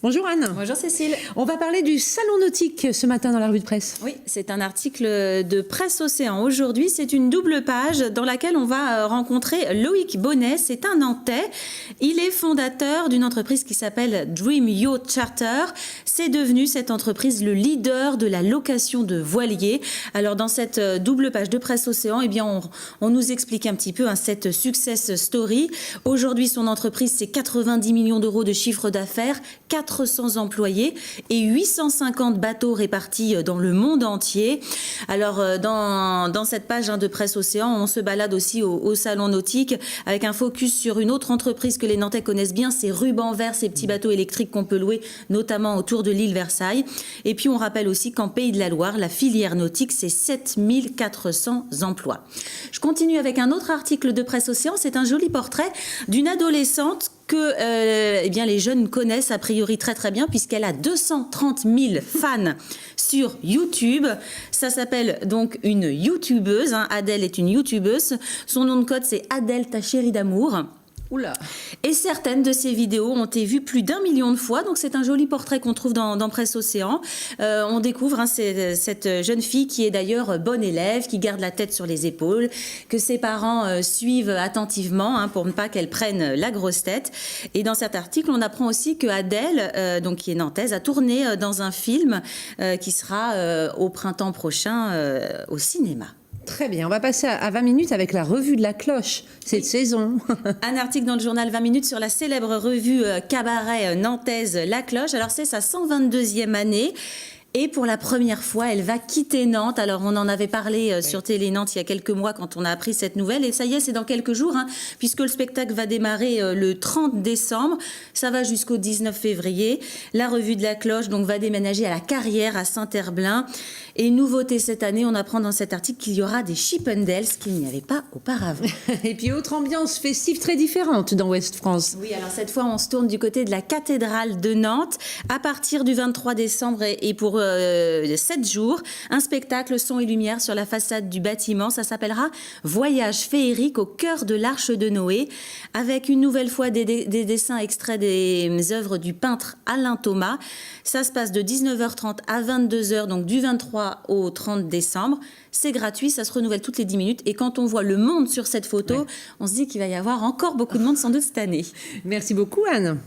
Bonjour Anne. Bonjour Cécile. On va parler du salon nautique ce matin dans la revue de presse. Oui, c'est un article de Presse Océan. Aujourd'hui, c'est une double page dans laquelle on va rencontrer Loïc Bonnet. C'est un Nantais. Il est fondateur d'une entreprise qui s'appelle Dream Yacht Charter. C'est devenu cette entreprise le leader de la location de voiliers. Alors dans cette double page de Presse Océan, eh bien on nous explique un petit peu cette success story. Aujourd'hui, son entreprise, c'est 90 millions d'euros de chiffre d'affaires, 400 employés et 850 bateaux répartis dans le monde entier. Alors dans cette page de Presse Océan, on se balade aussi au salon nautique avec un focus sur une autre entreprise que les Nantais connaissent bien, c'est Ruban Vert, ces petits bateaux électriques qu'on peut louer notamment autour de l'île Versailles. Et puis on rappelle aussi qu'en Pays de la Loire, la filière nautique, c'est 7400 emplois. Je continue avec un autre article de Presse Océan, c'est un joli portrait d'une adolescente que eh bien, les jeunes connaissent a priori très très bien puisqu'elle a 230 000 fans sur YouTube. Ça s'appelle donc une YouTubeuse. Adèle est une YouTubeuse. Son nom de code, c'est Adèle, ta chérie d'amour. Oula. Et certaines de ces vidéos ont été vues plus d'1 million de fois, donc c'est un joli portrait qu'on trouve dans Presse Océan. On découvre cette jeune fille qui est d'ailleurs bonne élève, qui garde la tête sur les épaules, que ses parents suivent attentivement pour ne pas qu'elle prenne la grosse tête. Et dans cet article, on apprend aussi que Adèle, donc qui est nantaise, a tourné dans un film qui sera au printemps prochain au cinéma. Très bien, on va passer à 20 minutes avec la revue de la cloche, cette saison. Un article dans le journal 20 minutes sur la célèbre revue cabaret nantaise La Cloche. Alors c'est sa 122e année. Et pour la première fois, elle va quitter Nantes. Alors, on en avait parlé sur Télé Nantes il y a quelques mois quand on a appris cette nouvelle. Et ça y est, c'est dans quelques jours, puisque le spectacle va démarrer le 30 décembre. Ça va jusqu'au 19 février. La revue de la Cloche donc, va déménager à la Carrière à Saint-Herblain. Et nouveauté cette année, on apprend dans cet article qu'il y aura des Chippendales, ce qu'il n'y avait pas auparavant. Et puis, autre ambiance festive très différente dans Ouest France. Oui, alors cette fois, on se tourne du côté de la cathédrale de Nantes. À partir du 23 décembre et pour 7 jours, un spectacle son et lumière sur la façade du bâtiment. Ça s'appellera Voyage féerique au cœur de l'Arche de Noé, avec une nouvelle fois des dessins extraits des œuvres du peintre Alain Thomas. Ça se passe de 19h30 à 22h, donc du 23 au 30 décembre. C'est gratuit, ça se renouvelle toutes les 10 minutes. Et quand on voit le monde sur cette photo, on se dit qu'il va y avoir encore beaucoup de monde sans doute cette année. Merci beaucoup Anne.